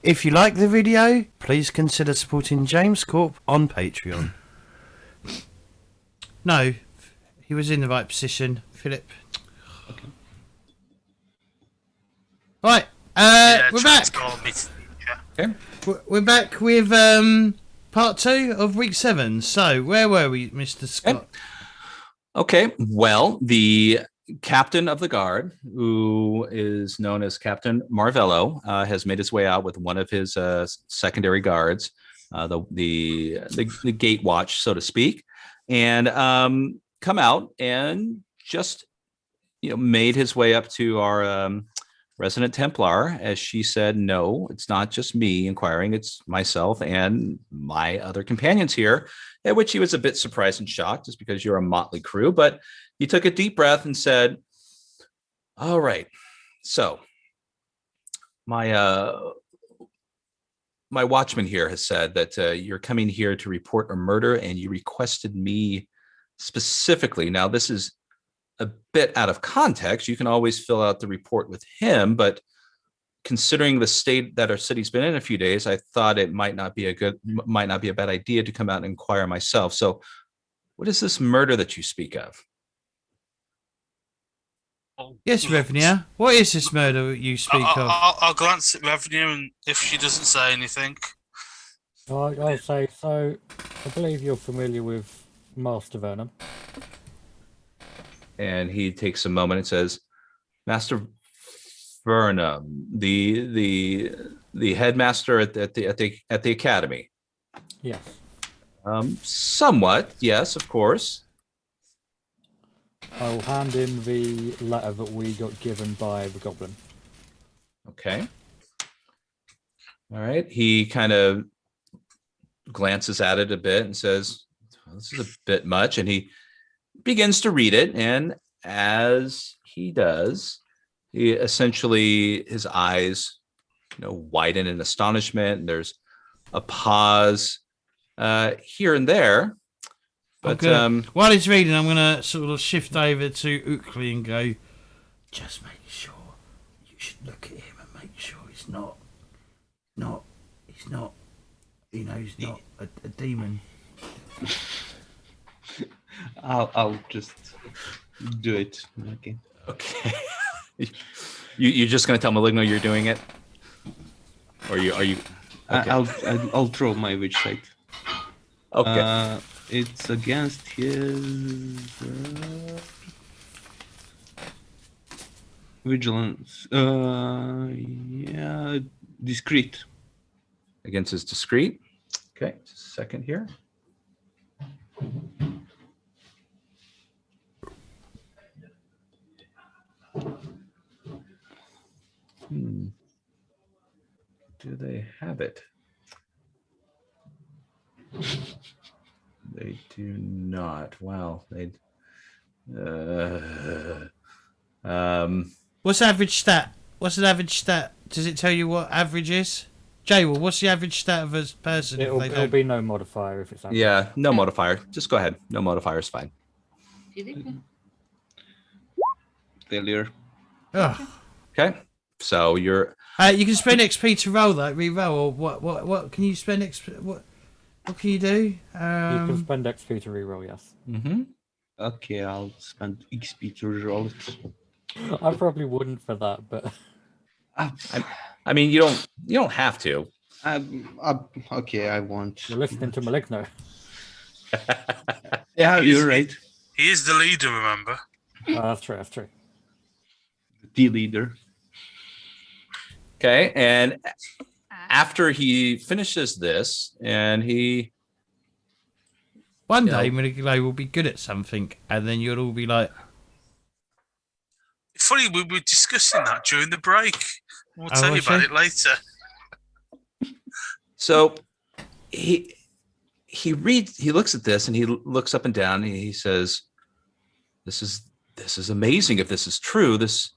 If you like the video, please consider supporting James Corp on Patreon. No, he was in the right position, Philip. Okay. Right, we're back. Okay. We're back with part 2 of week 7. So, where were we, Mr. Scott? Okay. Well, the captain of the guard, who is known as Captain Marvello, has made his way out with one of his secondary guards, the gate watch, so to speak, and come out and just made his way up to our resident Templar, as she said, no, it's not just me inquiring, it's myself and my other companions here, at which he was a bit surprised and shocked, just because you're a motley crew. But he took a deep breath and said, all right, so my watchman here has said that you're coming here to report a murder, and you requested me specifically. Now, this is a bit out of context. You can always fill out the report with him, but considering the state that our city's been in a few days, I thought it might not be a bad idea to come out and inquire myself. So what is this murder that you speak of? Yes, Revenue. What is this murder you speak of? I'll glance at Revenue, and if she doesn't say anything, I'll say, so I believe you're familiar with Master Vernon. And he takes a moment and says, Master Burnham, the headmaster at the academy. Yes. Somewhat, yes, of course. I'll hand in the letter that we got given by the goblin. Okay. All right. He kind of glances at it a bit and says, this is a bit much. And he begins to read it. And as he does, he essentially, his eyes, widen in astonishment. And there's a pause here and there. But while he's reading, I'm going to sort of shift over to Oakley and go, just make sure you should look at him and make sure he's not a demon. I'll just do it. Okay. Okay. You're just going to tell Maligno you're doing it? Or are you? Okay. I'll draw my witch sight. Okay. It's against his vigilance. Yeah, discreet. Against his discreet. Okay, just a second here. Do they have it? They do not. Wow. What's average stat? What's an average stat? Does it tell you what average is? Jaywell, what's the average stat of a person? It'll be no modifier if it's average. Yeah, no modifier. Just go ahead. No modifier is fine. Failure. Oh. Okay. So you're. You can spend XP to roll that, re-roll, or what can you spend XP? What can you do? You can spend XP to reroll, yes. Mm-hmm. Okay, I'll spend XP to roll it. I probably wouldn't for that, but I mean, you don't have to. Okay, I won't. you're listening to Maligno. Yeah, you're right. he is the leader. Remember? That's true. That's true. The leader. Okay, and after he finishes this, and he One day, Maligno will be good at something, and then you'll all be like, Funny, we were discussing that during the break. We'll tell you about it later. So he looks at this, and he looks up and down, and he says, this is amazing. If this is true, this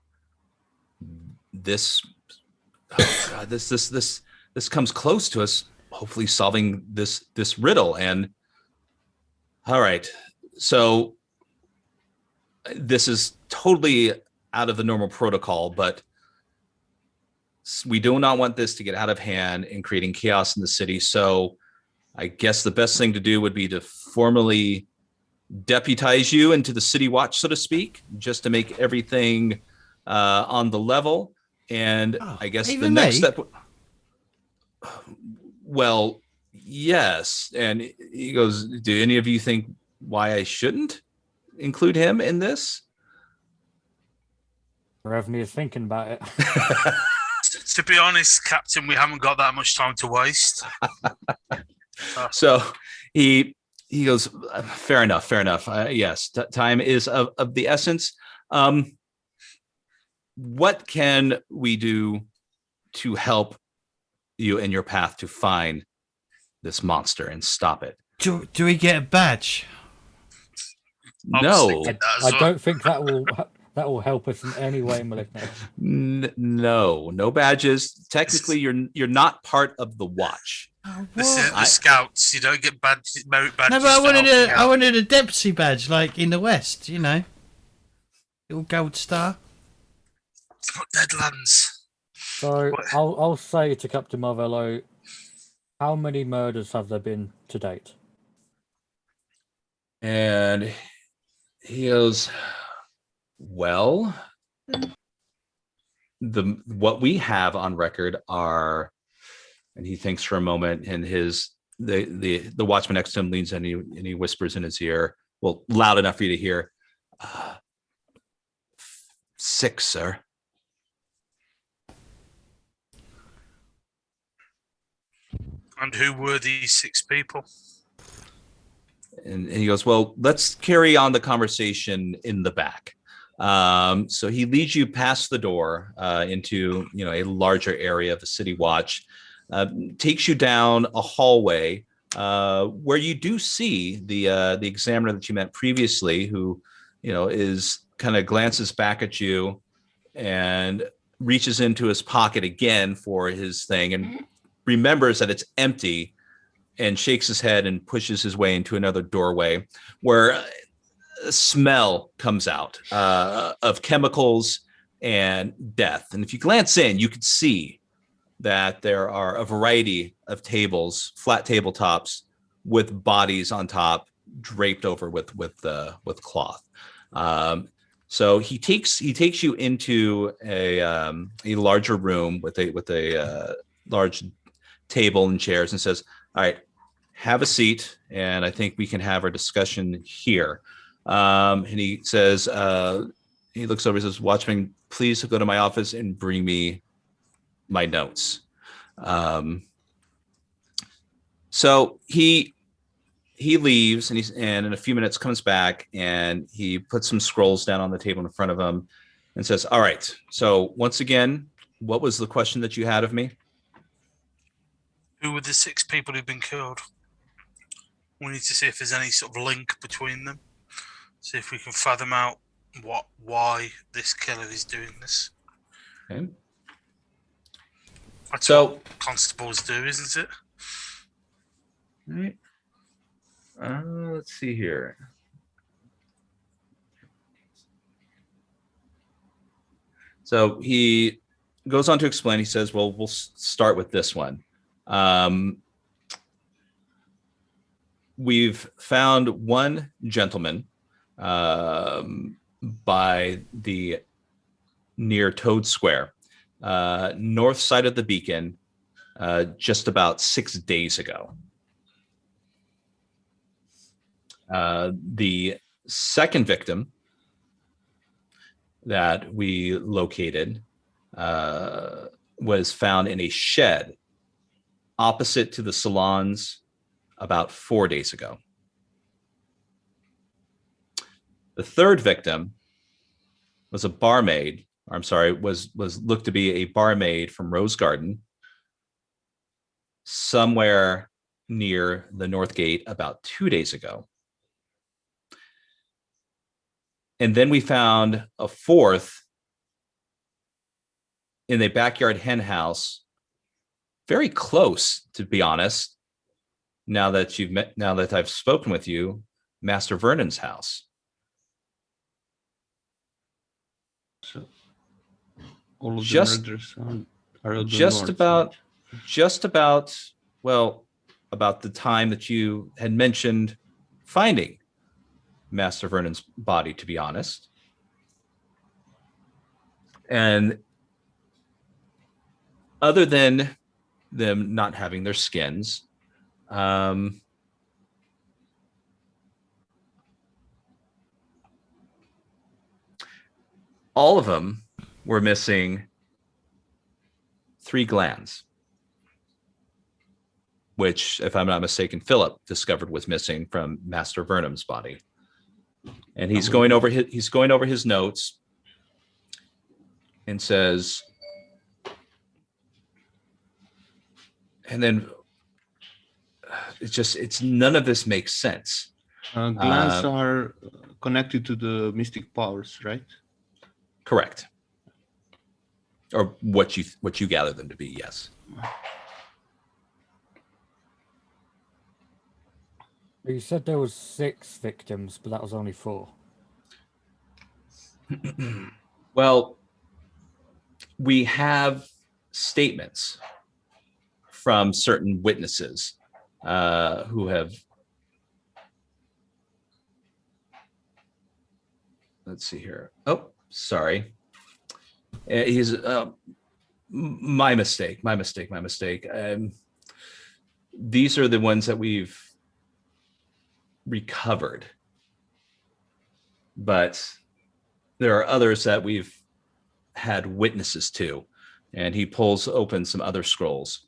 comes close to us hopefully solving this riddle. And all right, so this is totally out of the normal protocol, but we do not want this to get out of hand and creating chaos in the city. So I guess the best thing to do would be to formally deputize you into the city watch, so to speak, just to make everything on the level. And I guess the next step, well, yes. And he goes, do any of you think why I shouldn't include him in this? Revenue is thinking about it. To be honest, Captain, we haven't got that much time to waste. So he goes, fair enough. Yes, time is of the essence. What can we do to help you in your path to find this monster and stop it? Do we get a badge? No, I don't think that will help us in any way, Malignant. No badges. Technically, you're not part of the watch. This is the scouts. You don't get merit badges. No, but I wanted a deputy badge, like in the West, you know, little gold star. It's not Deadlands. So I'll say to Captain Marvello, how many murders have there been to date? And he goes, well, what we have on record are, and he thinks for a moment, and the watchman next to him leans in and he whispers in his ear, well, loud enough for you to hear, 6, sir. And who were these 6 people? And he goes, well, let's carry on the conversation in the back. So he leads you past the door into, a larger area of the city watch, takes you down a hallway where you do see the examiner that you met previously, who, is kind of glances back at you and reaches into his pocket again for his thing and remembers that it's empty and shakes his head and pushes his way into another doorway where a smell comes out of chemicals and death. And if you glance in, you could see that there are a variety of tables, flat tabletops with bodies on top, draped over with cloth. So he takes you into a larger room with a large table and chairs and says, all right, have a seat, and I think we can have our discussion here. And he says, he looks over and says, Watchman, please go to my office and bring me my notes. So he leaves, and in a few minutes comes back, and he puts some scrolls down on the table in front of him and says, all right, so once again, what was the question that you had of me? Who were the 6 people who've been killed? We need to see if there's any sort of link between them. See if we can fathom out why this killer is doing this. Okay. That's what constables do, isn't it? All right. Let's see here. So he goes on to explain. He says, well, we'll start with this one. We've found one gentleman by the near Toad Square, north side of the beacon, just about 6 days ago. The second victim that we located was found in a shed opposite to the salons about 4 days ago. The third victim was a barmaid, or I'm sorry, was looked to be a barmaid from Rose Garden, somewhere near the North Gate about 2 days ago. And then we found a fourth in the backyard hen house, very close, to be honest. Now that I've spoken with you, Master Vernon's house. So all of Just- the murders Just about. Well, about the time that you had mentioned finding Master Vernon's body, to be honest. And other than them not having their skins, all of them were missing 3 glands, which, if I'm not mistaken, Philip discovered was missing from Master Vernon's body. And he's going over his notes and says, and then it's none of this makes sense. Glands are connected to the mystic powers, right? Correct. Or what you gather them to be, yes. You said there was 6 victims, but that was only 4. Well, we have statements from certain witnesses who have. Let's see here. Oh, sorry. He's my mistake. These are the ones that we've recovered, but there are others that we've had witnesses to, and he pulls open some other scrolls.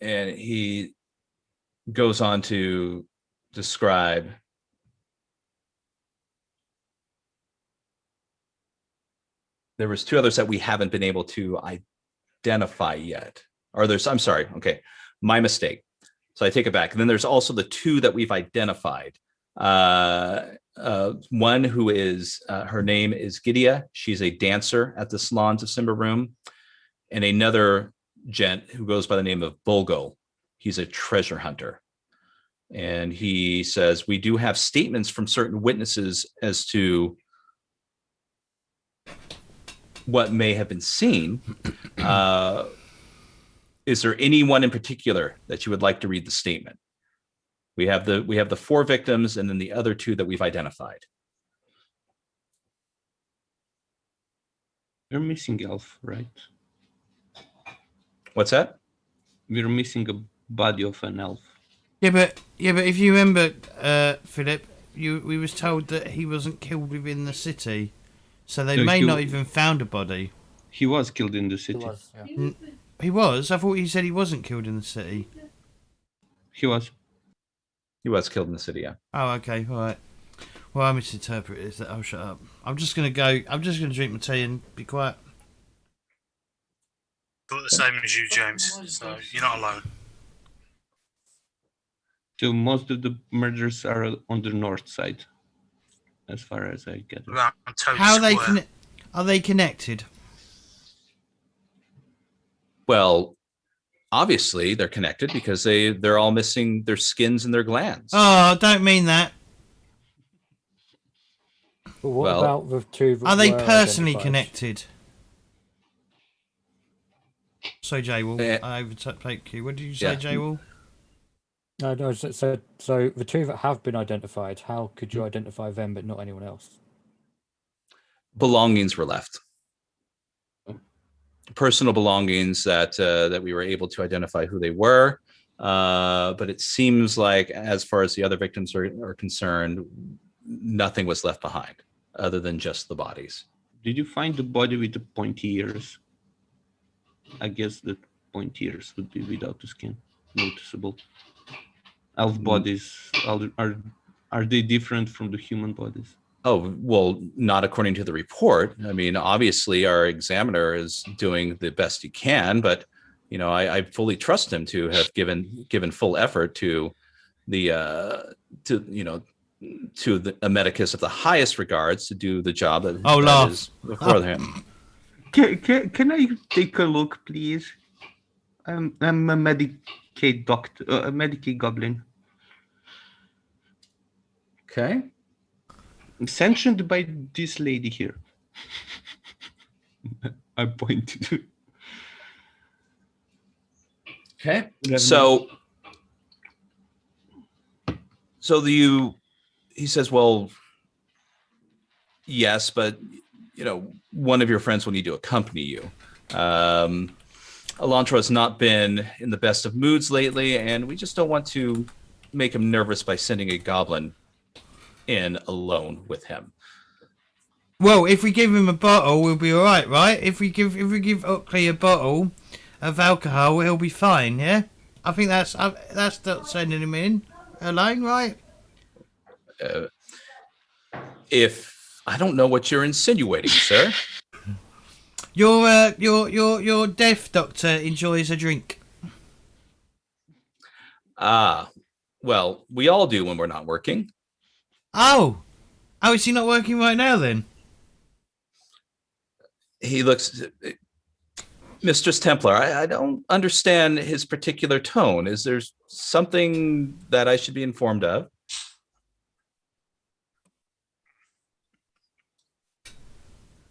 He goes on to describe there was 2 others that we haven't been able to identify yet. I'm sorry. Okay. My mistake. So I take it back. And then there's also the 2 that we've identified. One who is, her name is Gidia. She's a dancer at the salons of Symbaroum. And another gent who goes by the name of Bulgo. He's a treasure hunter. And he says, we do have statements from certain witnesses as to what may have been seen. Is there anyone in particular that you would like to read the statement? We have the 4 victims and then the other 2 that we've identified. You're missing elf, right? What's that? We're missing a body of an elf. Yeah, but if you remember, Philip, we was told that he wasn't killed within the city, so they may not even found a body. He was killed in the city. He was, yeah. He was? I thought he said he wasn't killed in the city. He was. He was killed in the city, yeah. Oh, okay, all right. Well, I misinterpreted it. I'll shut up. I'm just going to drink my tea and be quiet. Thought the same as you, James, so you're not alone. So most of the murders are on the north side, as far as I get it. Around Toad How Square. are they connected? Well, obviously they're connected because they're all missing their skins and their glands. Oh, I don't mean that. But what about the 2 that Are they were personally identified? connected? So, Jay, I overtake you. What did you say, Yeah. Jay? No, so the 2 that have been identified, how could you identify them but not anyone else? Belongings were left. Personal belongings that we were able to identify who they were. But it seems like as far as the other victims are concerned, nothing was left behind other than just the bodies. Did you find the body with the pointy ears? I guess the pointy ears would be without the skin. Noticeable. Elf bodies, are they different from the human bodies? Oh, well, not according to the report. I mean, obviously our examiner is doing the best he can, but I fully trust him to have given full effort to a medicus of the highest regards to do the job that is before him. Can I take a look, please? I'm a Medicaid doctor, a Medicaid goblin. Okay. Sanctioned by this lady here. I pointed to. Okay. Revenue. He says, well, yes, but one of your friends will need to accompany you. Elantra has not been in the best of moods lately, and we just don't want to make him nervous by sending a goblin in alone with him. Well, if we give him a bottle, we'll be all right, right? If we give Oakley a bottle of alcohol, he'll be fine. Yeah, I think that's not sending him in alone, right? If I don't know what you're insinuating, sir. Your deaf doctor enjoys a drink. Well, we all do when we're not working. Oh, is he not working right now then? He looks, Mistress Templar, I don't understand his particular tone. Is there something that I should be informed of?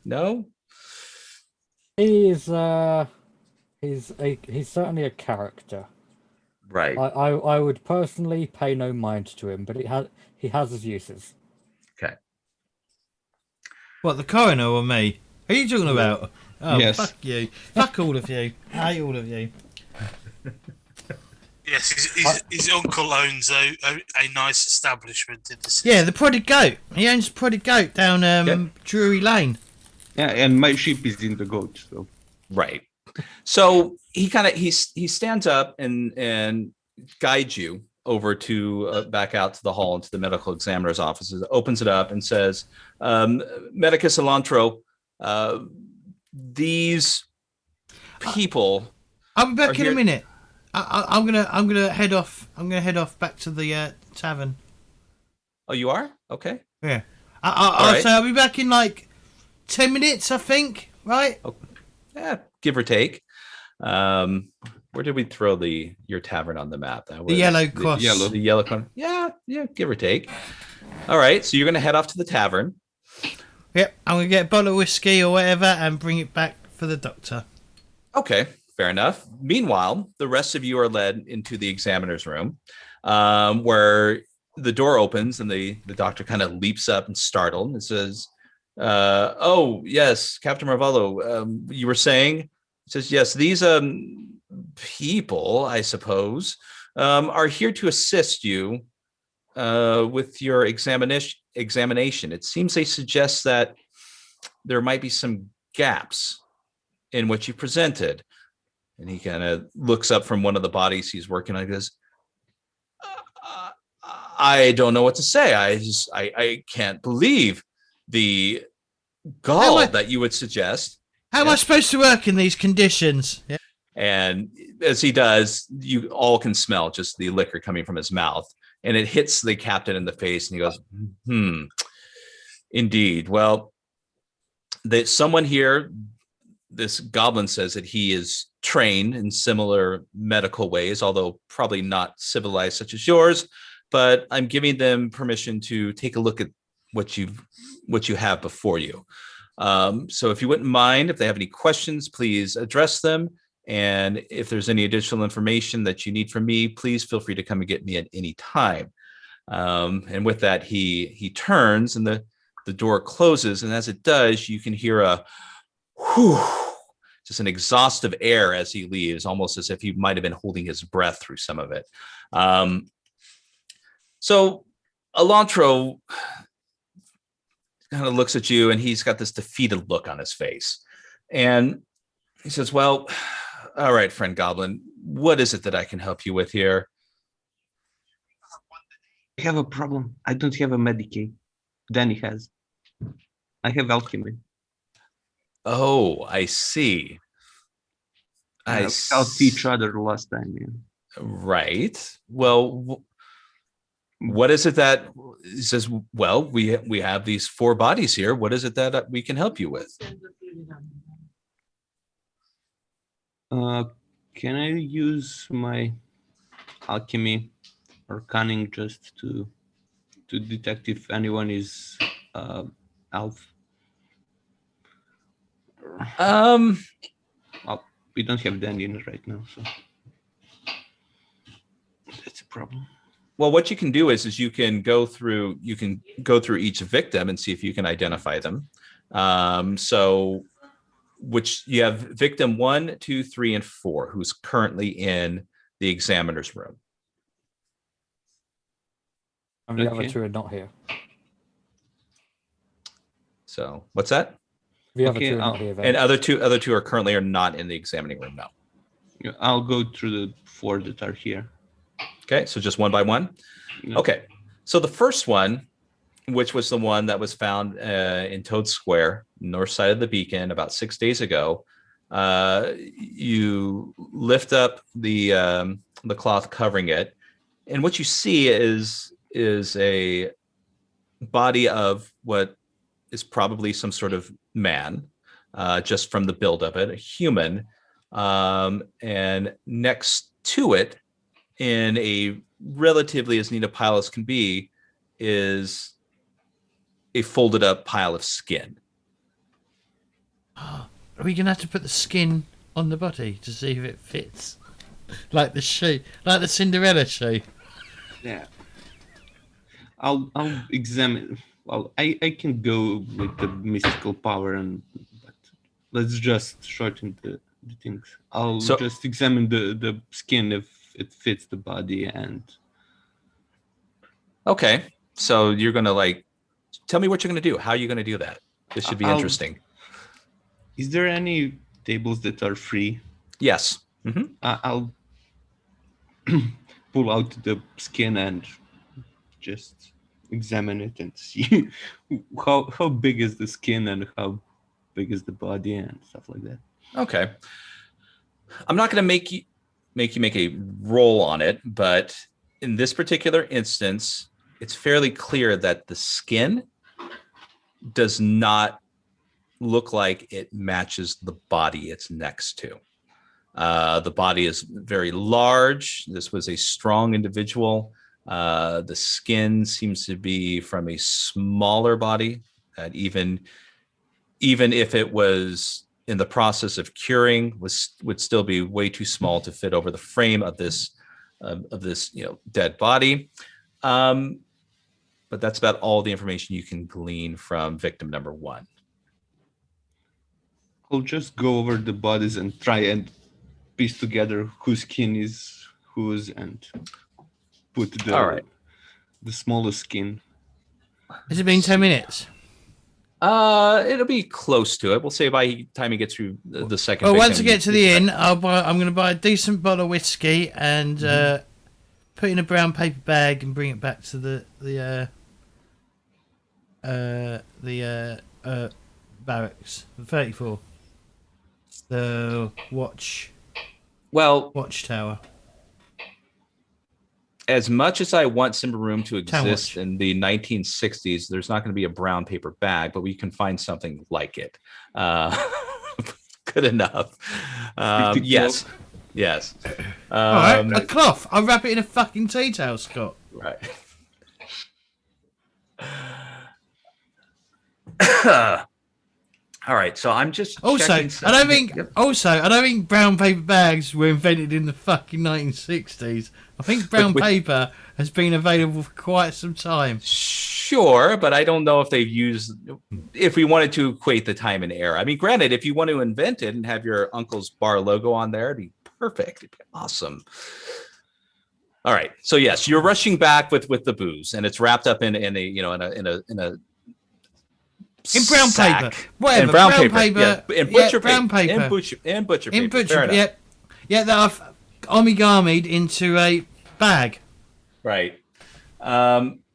No? He's certainly a character. Right. I would personally pay no mind to him, but he has his uses. Okay. What, the coroner or me? Who are you talking about? Oh, Yes. Fuck you. Fuck all of you. I hate all of you. Yes, his uncle owns a nice establishment in the city. Yeah, the Prodded Goat. He owns Prodded Goat down Drury Lane. Yeah, and my ship is in the goat. So Right. So he stands up and guides you over to back out to the hall into the medical examiner's offices, opens it up and says, Medicus Elantro, these people. I'll be back in here. a minute. I'm gonna head off. I'm gonna head off back to the tavern. Oh, you are? Okay. Yeah. I'll right. say I'll be back in like 10 minutes, I think. Right? Yeah, give or take. Where did we throw your tavern on the map? That was The yellow cross. The yellow cross. Yeah, give or take. All right, so you're going to head off to the tavern. Yep. I'm gonna get a bottle of whiskey or whatever and bring it back for the doctor. Okay, fair enough. Meanwhile, the rest of you are led into the examiner's room, where the door opens and the doctor kind of leaps up and startled and says, oh, yes, Captain Marvello, you were saying? He says, yes, these people, I suppose, are here to assist you with your examination. It seems they suggest that there might be some gaps in what you presented. And he kind of looks up from one of the bodies he's working on and goes, I don't know what to say. I can't believe the gall that you would suggest. How am I supposed to work in these conditions? Yeah. And as he does, you all can smell just the liquor coming from his mouth. And it hits the captain in the face and he goes, indeed. Well, someone here, this goblin says that he is trained in similar medical ways, although probably not civilized such as yours, but I'm giving them permission to take a look at what you have before you. So if you wouldn't mind, if they have any questions, please address them. And if there's any additional information that you need from me, please feel free to come and get me at any time. And with that, he turns and the door closes. And as it does, you can hear a whew, just an exhaustive air as he leaves, almost as if he might have been holding his breath through some of it. So Elantro kind of looks at you and he's got this defeated look on his face. And he says, well, all right, friend Goblin, what is it that I can help you with here? I have a problem. I don't have a Medicaid. Danny has. I have alchemy. Oh, I see. We helped each other last time. Yeah. Right. Well, what is it that he says? Well, we have these 4 bodies here. What is it that we can help you with? Can I use my alchemy or cunning just to detect if anyone is elf? Um, Well, we don't have Dandian right now, so that's a problem. well, what you can do is you can go through each victim and see if you can identify them. So which you have victim 1, 2, 3, and 4, who's currently in the examiner's room. And the other Okay. 2 are not here. So what's that? The other Okay, 2 are not here. Then. And other two are currently not in the examining room now. Yeah, I'll go through the 4 that are here. Okay, so just one by one. Yeah. Okay, so the first one, which was the one that was found in Toad Square, north side of the beacon, about 6 days ago. You lift up the cloth covering it, and what you see is a body of what is probably some sort of man, just from the build of it, a human, and next to it, in a relatively as neat a pile as can be, is a folded up pile of skin. Are we gonna have to put the skin on the body to see if it fits, like the shoe, like the Cinderella shoe? Yeah. I'll examine. Well, I can go with the mystical power, but let's just shorten the things. I'll just examine the skin if it fits the body and. Okay, so you're gonna tell me what you're gonna do. How are you gonna do that? This should be interesting. Is there any tables that are free? Yes. Mm-hmm. I'll pull out the skin and just examine it and see how big is the skin and how big is the body and stuff like that. Okay. I'm not going to make you make a roll on it, but in this particular instance, it's fairly clear that the skin does not look like it matches the body it's next to. The body is very large. This was a strong individual. The skin seems to be from a smaller body, that even if it was in the process of curing, would still be way too small to fit over the frame of this dead body. But that's about all the information you can glean from victim number 1. I'll just go over the bodies and try and piece together whose skin is whose and put the smallest skin. Has it been 10 minutes? It'll be close to it. We'll say by the time you get through the second. Well, once I get to the inn, I'm going to buy a decent bottle of whiskey and put in a brown paper bag and bring it back to the barracks, the 34, the watchtower. As much as I want Symbaroum to exist in the 1960s, there's not going to be a brown paper bag, but we can find something like it. Good enough. Yes. All right, a cloth. I'll wrap it in a fucking tea towel, Scott. Right. All right, so I'm just I don't think brown paper bags were invented in the fucking 1960s. I think brown paper has been available for quite some time. Sure, but I don't know if if we wanted to equate the time and era. I mean, granted, if you want to invent it and have your uncle's bar logo on there, it'd be perfect. It'd be awesome. All right, so yes, you're rushing back with the booze, and it's wrapped up in a in brown sack. paper, whatever. In brown paper. In butcher brown paper. In butcher paper. Yeah, that I've origamied into a bag. Right.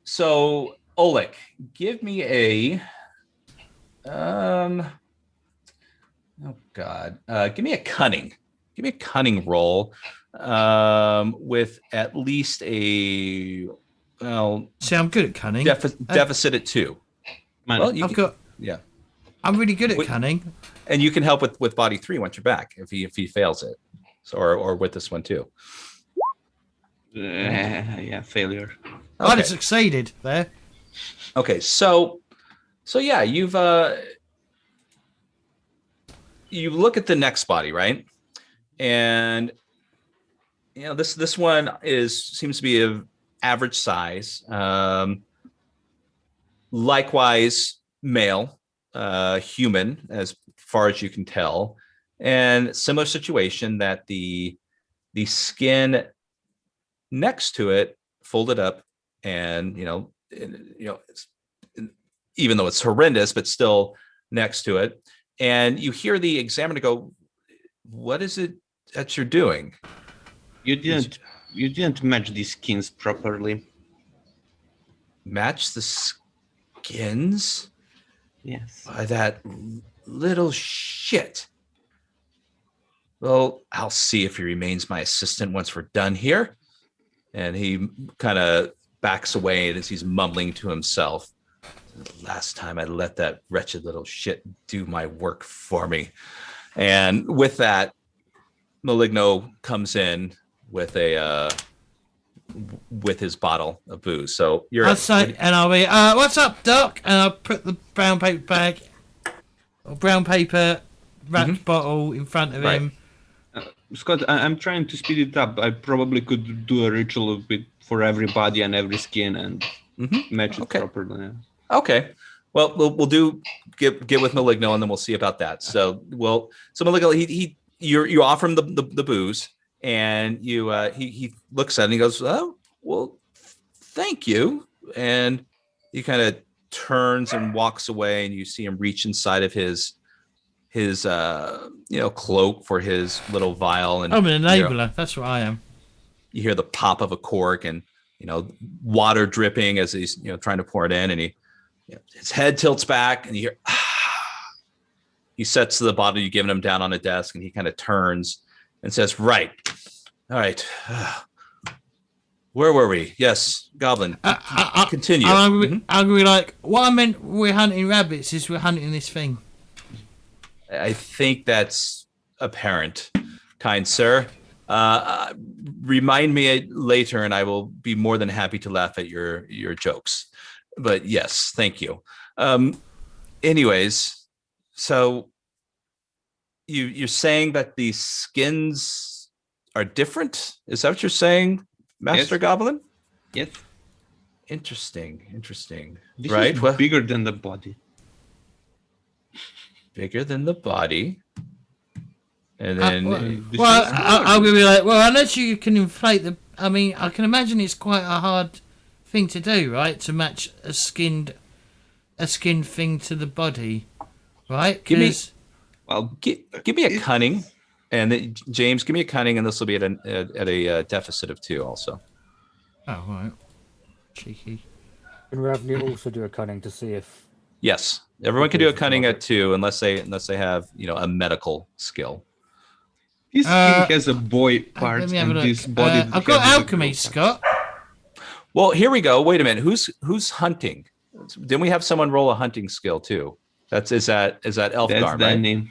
So Oleg, give me a. Oh God. Give me a cunning. Give me a cunning roll. With at least a. Well. See, I'm good at cunning. Deficit at 2. Well, I'm really good at cunning, and you can help with body 3 once you're back if he fails it, or with this one too. Yeah, failure. I'd have succeeded there. Okay, so So yeah, you look at the next body, right? And this one seems to be of average size. Likewise, male, human, as far as you can tell, and similar situation that the skin next to it folded up, and it's, even though it's horrendous, but still next to it, and you hear the examiner go, "What is it that you're doing? You didn't match these skins properly." Match the skins? Yes. By that little shit. Well, I'll see if he remains my assistant once we're done here." And he kind of backs away as he's mumbling to himself. "Last time I let that wretched little shit do my work for me." And with that, Maligno comes in with his bottle of booze. So I'll say, and I'll be, "What's up, Doc?" And I'll put the brown paper bag, or brown paper wrapped bottle in front of him. Scott, I'm trying to speed it up. I probably could do a ritual for every body and every skin and match it properly. Okay. Well, we'll get with Maligno, and then we'll see about that. So Maligno, you offer him the booze, and he looks at it and he goes, "Oh, well, thank you." And he kind of turns and walks away, and you see him reach inside of his cloak for his little vial. And I'm an enabler. That's what I am. You hear the pop of a cork, and water dripping as he's trying to pour it in, and his head tilts back, and you hear he sets the bottle you've given him down on a desk, and he kind of turns and says, "Right, all right, where were we? Yes, Goblin, continue." I'm gonna be like, what I meant we're hunting rabbits is we're hunting this thing. I think that's apparent, kind sir. Remind me later, and I will be more than happy to laugh at your jokes. But yes, thank you. Anyways, so you're saying that the skins are different? Is that what you're saying, Master Goblin? Yes. Interesting. This right? is bigger than the body. Bigger than the body. And then I'm gonna be like, well, unless you can inflate I can imagine it's quite a hard thing to do, right? To match a skinned thing to the body, right? Give me a cunning, and then, James, give me a cunning, and this will be at a deficit of 2 also. Oh, right. Cheeky. Can Ravni also do a cunning to see if? Yes, everyone can do a cunning at 2 unless they have a medical skill. This skin has a boy part, and this body. I've got alchemy, Scott. Well, here we go. Wait a minute. Who's hunting? Didn't we have someone roll a hunting skill too? Is that Elfgar, That's right? Danny.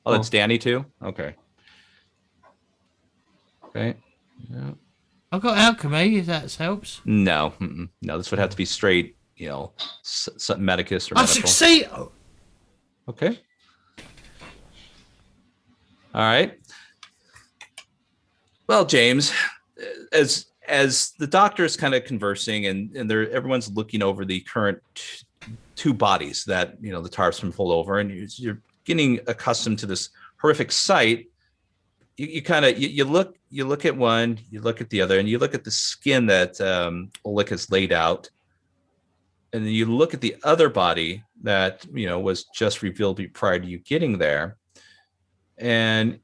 Oh, that's Danny too. Okay. Yeah. I've got alchemy. If that helps. No. No. This would have to be straight. Medicus or medical. I succeed. Okay. All right. Well, James, as the doctor is kind of conversing, and everyone's looking over the current 2 bodies that the tarp's been pulled over, and you're getting accustomed to this horrific sight. You look at one, you look at the other, and you look at the skin that Oleg has laid out, and then you look at the other body that was just revealed prior to you getting there, and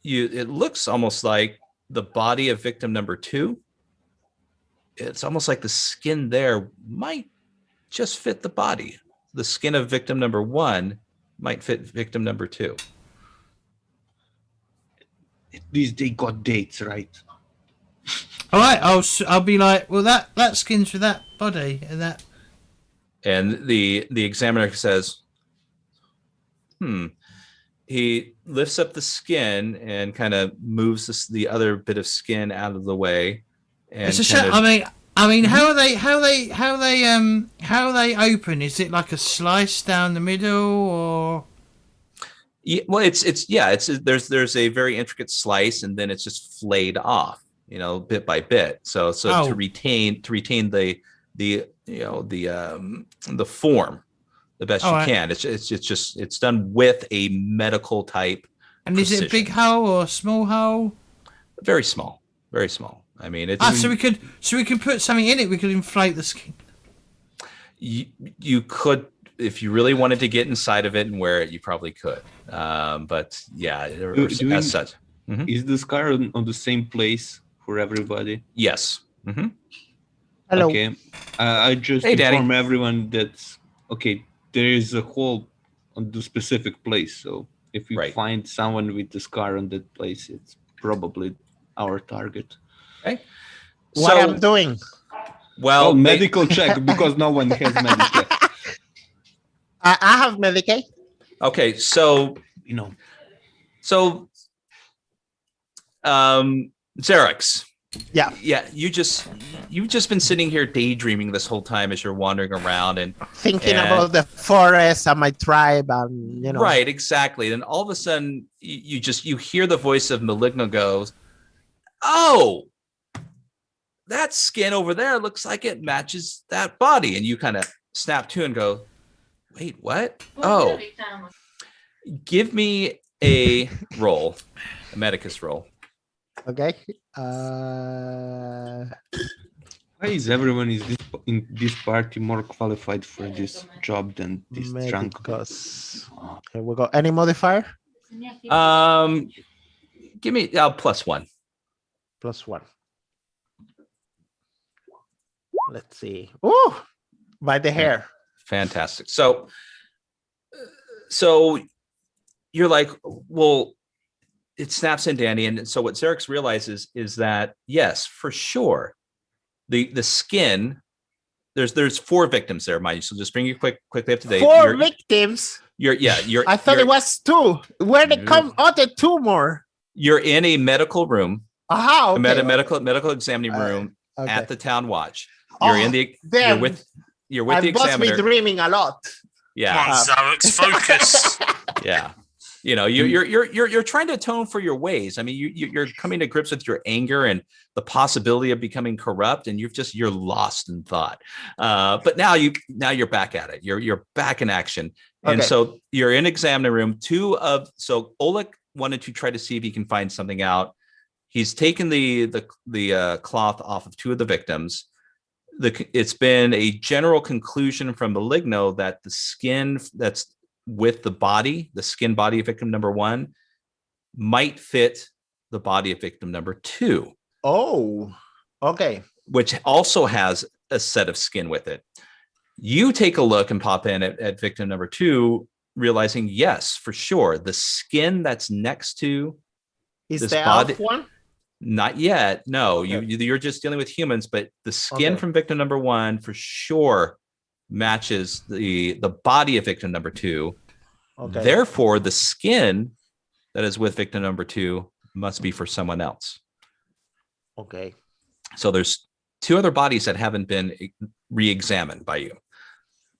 it looks almost like the body of victim number 2. It's almost like the skin there might just fit the body. The skin of victim number 1 might fit victim number 2. At least they got dates right. All right, I'll be like, well, that skin's for that body, and that. And the examiner says, He lifts up the skin and kind of moves the other bit of skin out of the way. And It's a shame. I mean, I mean, how are they open? Is it like a slice down the middle, or? Yeah, well, there's a very intricate slice, and then it's just flayed off, bit by bit. So to retain the form the best you can. It's done with a medical type. And precision. Is it a big hole or a small hole? Very small, very small. I mean, it's so we could put something in it. We could inflate the skin. You could, if you really wanted to get inside of it and wear it, you probably could. But yeah, as such. Mm-hmm. Is the scar on the same place for everybody? Yes. Mm-hmm. Hello. Okay. I just inform everyone that there is a hole on the specific place. So if you find someone with the scar on that place, it's probably our target. Okay. What I'm doing? Well, medical check because no one has medical. I have Medicaid. Okay, so Xerix. Yeah. You've just been sitting here daydreaming this whole time as you're wandering around and thinking about the forest and my tribe, and Right, exactly. Then all of a sudden you hear the voice of Maligno goes, "Oh, that skin over there looks like it matches that body," and you kind of snap to and go, "Wait, what? Oh, give me a roll, a medicus roll." Okay. Why is everyone in this party more qualified for this job than this drunk? Here we go. Any modifier? Give me +1. +1. Let's see. Ooh, by the hair. Fantastic. So you're like, well, it snaps in Danny, and so what Xerix realizes is that yes, for sure, the skin. There's 4 victims there, mind you. So just bring you quickly up to date. 4 victims. I thought it was 2. Where did come? Oh, the 2 more. You're in a medical room. Aha. Okay. A medical examining room at the town watch. You're you're with the examiner. I must be dreaming a lot. Yeah. Come on, Xerix, focus. Yeah. You're trying to atone for your ways. I mean, you're coming to grips with your anger and the possibility of becoming corrupt, and you're lost in thought. But now you're back at it. You're back in action. And so you're in examining room. So Oleg wanted to try to see if he can find something out. He's taken the cloth off of 2 of the victims. It's been a general conclusion from Maligno that the skin that's with the skin body of victim number 1 might fit the body of victim number 2. Oh, okay. Which also has a set of skin with it. You take a look and pop in at victim number 2, realizing, yes, for sure, the skin that's next to is this the body, elf one? Not yet. No, okay. You're just dealing with humans, but the skin from victim number 1 for sure matches the body of victim number 2. Okay. Therefore, the skin that is with victim number 2 must be for someone else. Okay. So there's 2 other bodies that haven't been re-examined by you.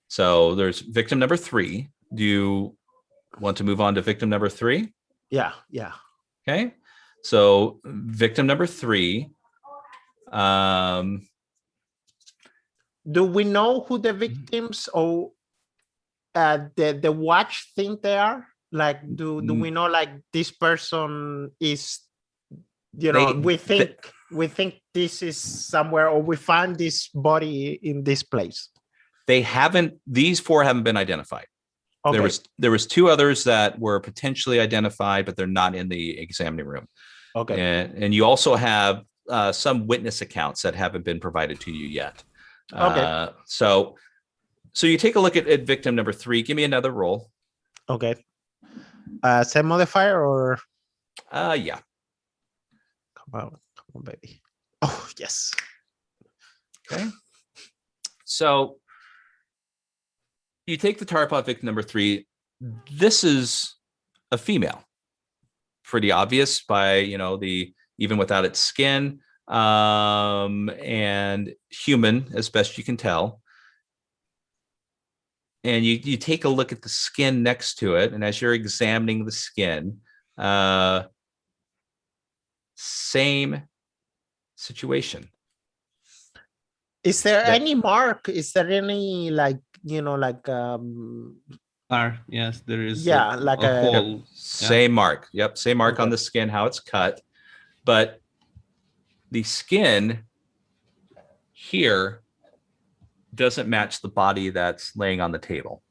So there's victim number 3. Do you want to move on to victim number 3? Yeah. Okay. So victim number 3. Do we know who the victims or the watch think they are? Like, do we know, like, this person is, we think this is somewhere, or we find this body in this place? These 4 haven't been identified. Okay. There was 2 others that were potentially identified, but they're not in the examining room. Okay. And you also have some witness accounts that haven't been provided to you yet. Okay. So you take a look at victim number 3. Give me another roll. Okay. Same modifier or? Yeah. Come on, baby. Oh, yes. Okay. So you take the tar pot victim number 3. This is a female. Pretty obvious by, even without its skin. and human as best you can tell. And you take a look at the skin next to it, and as you're examining the skin, same situation. Is there That- any mark? Is there any Yes, there is. Yeah, like a- hole. Same mark. Yep, same mark on Okay. the skin, how it's cut. But the skin here doesn't match the body that's laying on the table.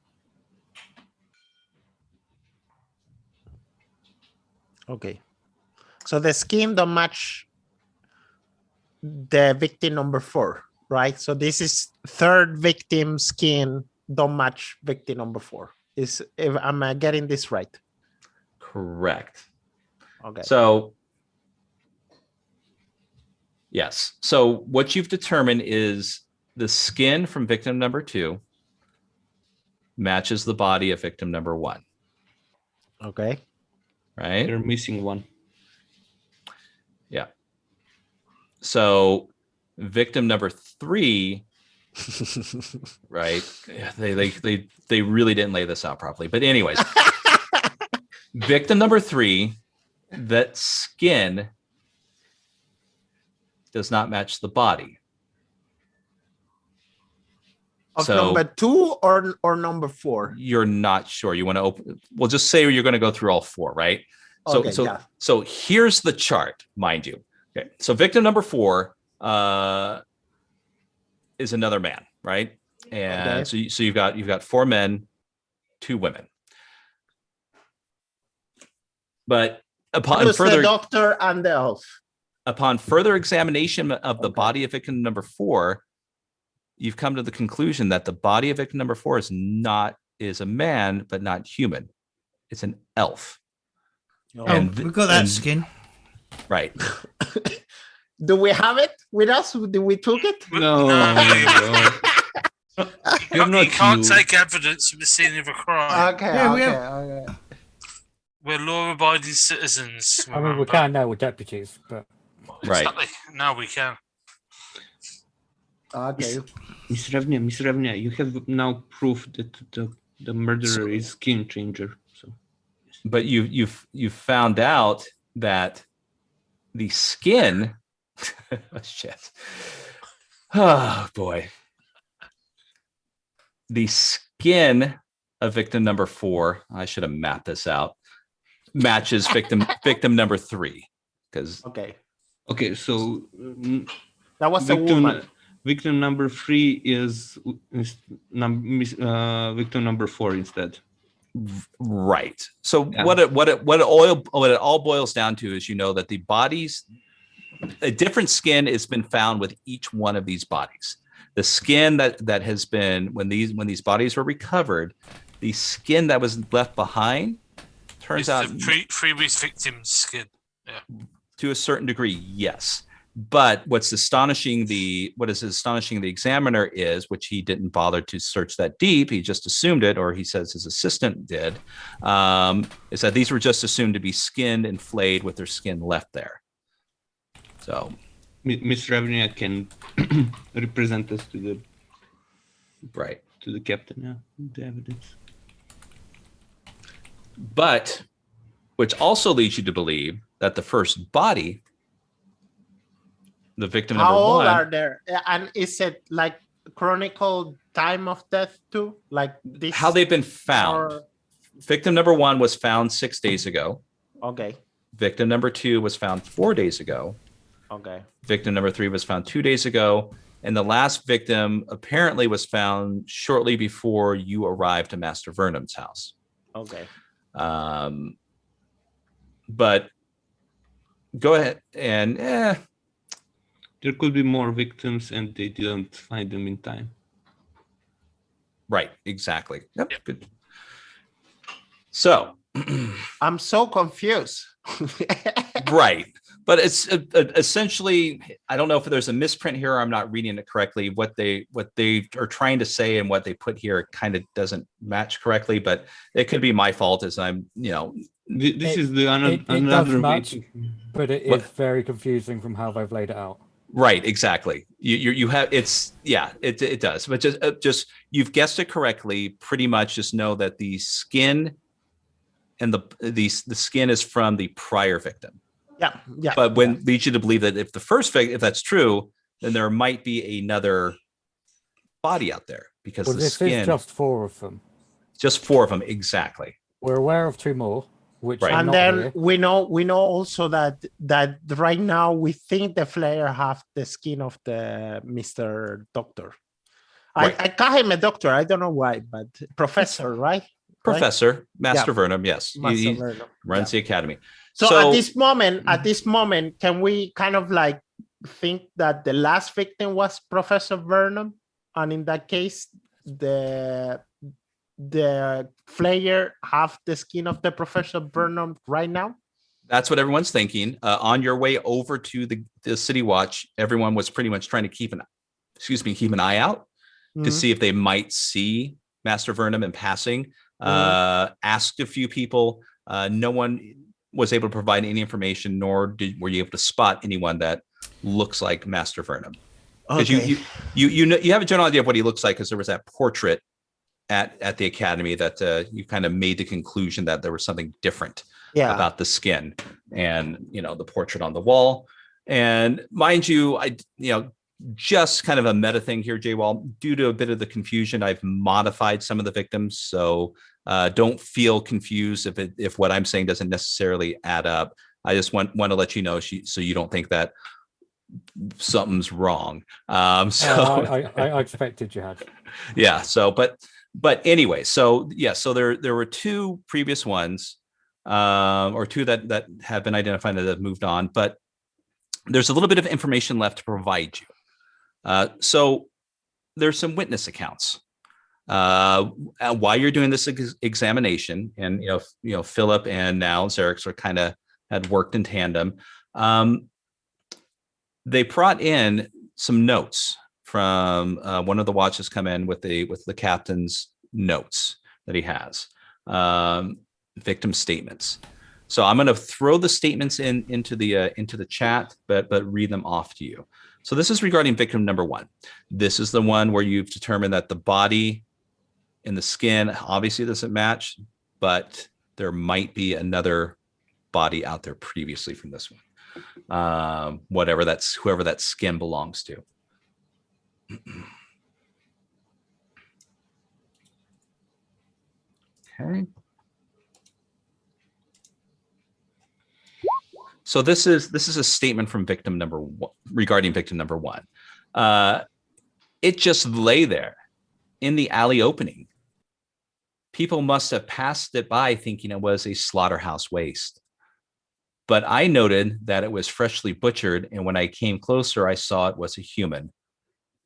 Okay. So the skin don't match the victim number 4, right? So this is third victim skin don't match victim number 4. If I'm getting this right? Correct. Okay. So, yes. So what you've determined is the skin from victim number 2 matches the body of victim number 1, Okay. right? They're missing one. Yeah. So victim number 3, right? Yeah, they really didn't lay this out properly. But anyways, victim number 3, that skin does not match the body. Of So- number 2 or number 4? You're not sure. You want to open. We'll just say you're going to go through all 4, right? So, Okay, yeah. so here's the chart, mind you. Okay. So victim number 4 is another man, right? And Okay. so you've got 4 men, 2 women. But upon Plus the further doctor and the elf. upon further examination of the Okay. body of victim number 4, you've come to the conclusion that the body of victim number 4 is a man, but not human. It's an elf. Oh, And we've got that and- skin. Right. Do we have it with us? Did we took it? No, You You're can't, not you can't you. take evidence from the scene of a crime. Okay, Yeah, we okay. We're law-abiding citizens. I mean, we remember. can now with deputies, but Right. Exactly. Now we can. Okay. Miss Ravnia, you have now proof that the murderer is skin changer. So But you've found out that the skin shit. Oh boy. The skin of victim number 4, I should have mapped this out, matches victim number 3. Because okay, so That was a woman. victim number 3 is victim number 4 instead. right. So Yeah. what it all boils down to is, that the bodies, a different skin has been found with each one of these bodies. The skin that has been, when these bodies were recovered, the skin that was left behind turns It's out the previous victim's skin. to a certain degree, yes. But what is astonishing the examiner is, which he didn't bother to search that deep, he just assumed it, or he says his assistant did, is that these were just assumed to be skinned and flayed with their skin left there. So, Miss Ravnia can represent us to right. the captain. Yeah, the evidence. But, which also leads you to believe that the first body, the victim How number old 1, are there? And is it like chronicle time of death too? Like this? how they've been found. or- Victim number 1 was found 6 days ago. Okay. Victim number 2 was found 4 days ago. Okay. Victim number 3 was found 2 days ago. And the last victim apparently was found shortly before you arrived to Master Vernum's house. Okay. But go ahead and There could be more victims, and they didn't find them in time. right, exactly. Yep. Good. So, I'm so confused. right. But it's essentially, I don't know if there's a misprint here or I'm not reading it correctly. What they are trying to say and what they put here kind of doesn't match correctly, but it could be my fault as I'm, This It- is the it does another way match. to- But it is What? very confusing from how they've laid it out. Right, exactly. You have it does, but just you've guessed it correctly. Pretty much, just know that the skin and the skin is from the prior victim. Yeah, yeah. But when leads you to believe that if that's true, then there might be another body out there because Well, the this skin is just 4 of them. just 4 of them exactly. We're aware of 2 more, which Right. are And not then here. we know also that right now we think the Flayer have the skin of the Mr. Doctor. Right. I call him a doctor. I don't know why, but professor, right? Professor Master Yeah. Vernum, yes, Master he Vernum, runs the academy. So at this moment, can we kind of like think that the last victim was Professor Vernum, and in that case, the Flayer have the skin of the Professor Vernum right now? That's what everyone's thinking. On your way over to the City Watch, everyone was pretty much trying to keep an eye out to see if they might see Master Vernum in passing. Asked a few people. No one was able to provide any information, nor were you able to spot anyone that looks like Master Vernum. Because you have a general idea of what he looks like because there was that portrait at the academy that you kind of made the conclusion that there was something different about the skin and the portrait on the wall. And mind you, just kind of a meta thing here, J-Wall, due to a bit of the confusion, I've modified some of the victims. So don't feel confused if what I'm saying doesn't necessarily add up. I just want to let you know so you don't think that something's wrong. I expected you had. Yeah. So, but anyway, so yeah, so there were 2 previous ones, or 2 that have been identified that have moved on, but there's a little bit of information left to provide you. So there's some witness accounts while you're doing this examination, and Philip and now Xerix are had worked in tandem. They brought in some notes from one of the watches come in with the captain's notes that he has, victim statements. So I'm going to throw the statements into the chat, but read them off to you. So this is regarding victim number 1. This is the one where you've determined that the body and the skin obviously doesn't match, but there might be another body out there previously from this one. Whoever that skin belongs to. Okay. So this is a statement from victim number 1 regarding victim number 1. It just lay there in the alley opening. People must have passed it by thinking it was a slaughterhouse waste. But I noted that it was freshly butchered, and when I came closer, I saw it was a human.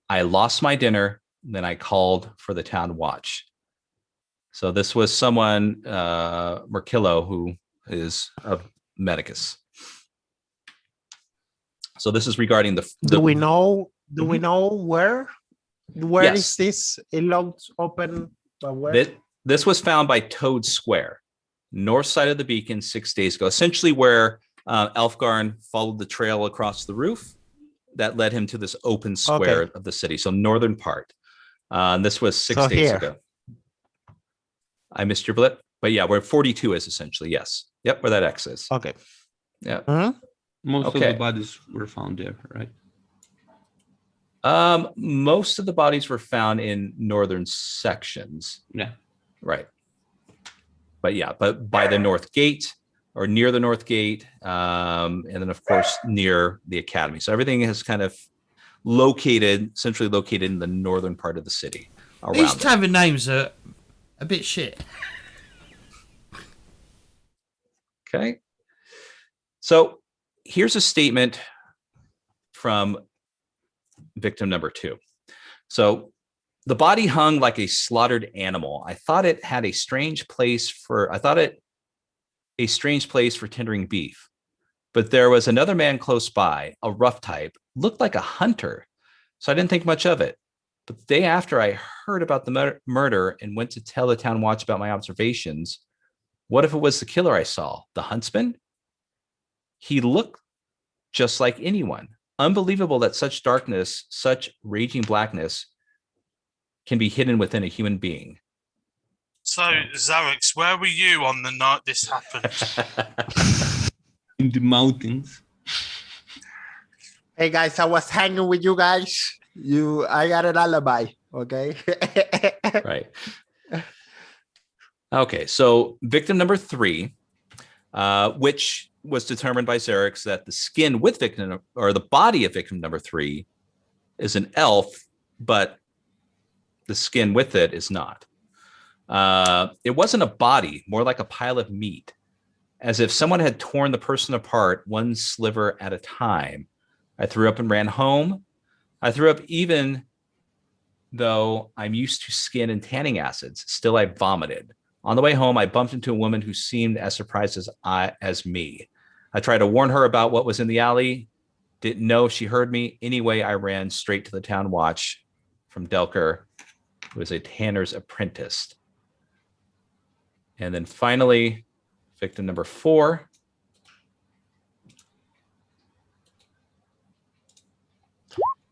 I lost my dinner, then I called for the town watch. So this was someone, Merkillo, who is of Medicus. So this is regarding Do we know where Yes. is this? It looks open, but where? This was found by Toad Square, north side of the beacon 6 days ago, essentially where Elfgarn followed the trail across the roof that led him to this open square of the city. So northern part. This was 6 days ago. I missed your blip, but yeah, where 42 is essentially. Yes. Yep. Where that X is. Okay. Yeah. Most of the bodies were found there, right? Most of the bodies were found in northern sections. Yeah. Right. But by the North Gate or near the North Gate, and then of course near the Academy. So everything is kind of centrally located in the northern part of the city. These tavern names are a bit shit. Okay. So here's a statement from victim number 2. So the body hung like a slaughtered animal. I thought it had a strange place for tendering beef. But there was another man close by, a rough type, looked like a hunter. So I didn't think much of it. But the day after I heard about the murder and went to tell the town watch about my observations, what if it was the killer I saw, the huntsman? He looked just like anyone, unbelievable that such darkness, such raging blackness can be hidden within a human being. So, Zarex, where were you on the night this happened? In the mountains. Hey guys, I was hanging with you guys. I got an alibi, okay? Right. Okay, so victim number 3, which was determined by Xerix that the skin with victim, or the body of victim number 3 is an elf, but the skin with it is not. It wasn't a body, more like a pile of meat, as if someone had torn the person apart one sliver at a time. I threw up and ran home. I threw up even though I'm used to skin and tanning acids. Still, I vomited. On the way home, I bumped into a woman who seemed as surprised as me. I tried to warn her about what was in the alley. Didn't know if she heard me. Anyway, I ran straight to the town watch from Delker, who was a tanner's apprentice. And then finally, victim number 4.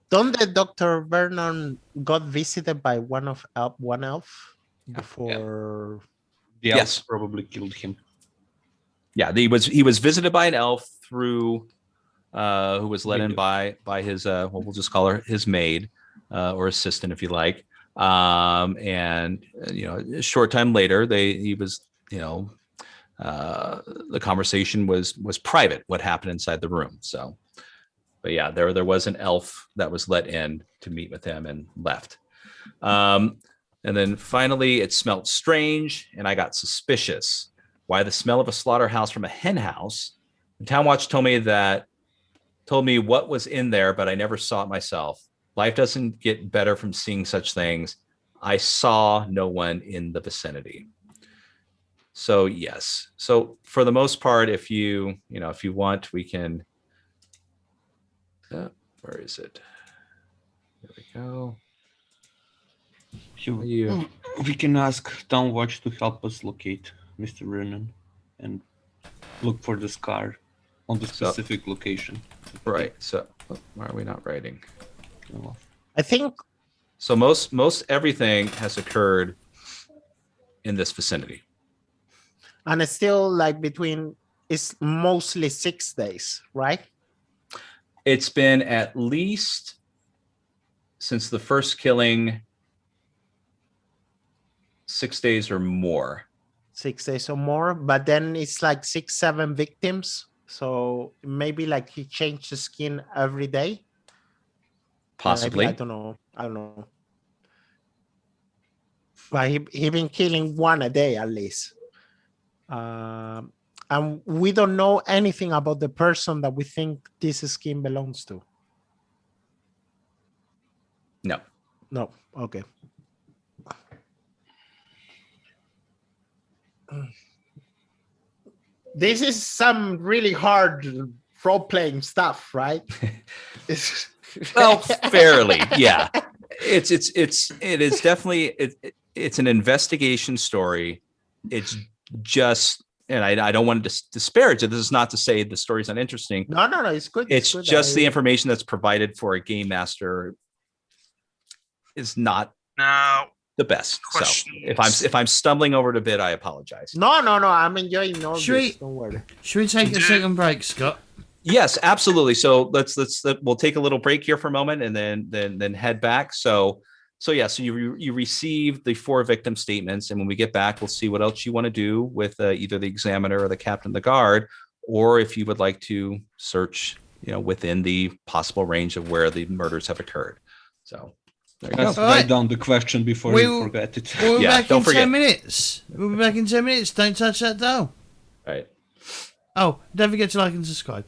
Don't the Dr. Vernon got visited by one elf before? The elf Yes. probably killed him. Yeah, he was visited by an elf through who was led in by his what we'll just call her his maid or assistant, if you like. And a short time later, the conversation was private. What happened inside the room? So, but yeah, there was an elf that was let in to meet with him and left. And then finally, it smelled strange, and I got suspicious. Why the smell of a slaughterhouse from a hen house? The town watch told me what was in there, but I never saw it myself. Life doesn't get better from seeing such things. I saw no one in the vicinity. So yes. So for the most part, if you want, we can. Where is it? There we go. We can ask Town Watch to help us locate Mr. Vernon and look for the scar on the specific location. Right. So why are we not writing? I think So most everything has occurred in this vicinity. and it's still like it's mostly 6 days, right? It's been at least since the first killing 6 days or more. 6 days or more, but then it's like 6-7 victims. So maybe like he changed the skin every day. Possibly. Maybe, I don't know. But he been killing one a day at least. And we don't know anything about the person that we think this skin belongs to. No. No. Okay. This is some really hard role-playing stuff, right? Well, fairly, yeah. It is definitely it's an investigation story. It's just, and I don't want to disparage it. This is not to say the story's not interesting. No, it's good. It's good. just the information that's provided for a game master is not the best. Questions. So if I'm stumbling over it a bit, I apologize. No. I'm enjoying all Should this. we- Don't worry. Should we take a second break, Scott? Yes, absolutely. So we'll take a little break here for a moment and then head back. So you received the 4 victim statements, and when we get back, we'll see what else you want to do with either the examiner or the captain of the guard, or if you would like to search, within the possible range of where the murders have occurred. So there you Let's go. write down the question before you forget it. We'll be Yeah, back don't in forget. 10 minutes. We'll be back in 10 minutes. Don't touch that dial. Right. Oh, don't forget to like and subscribe.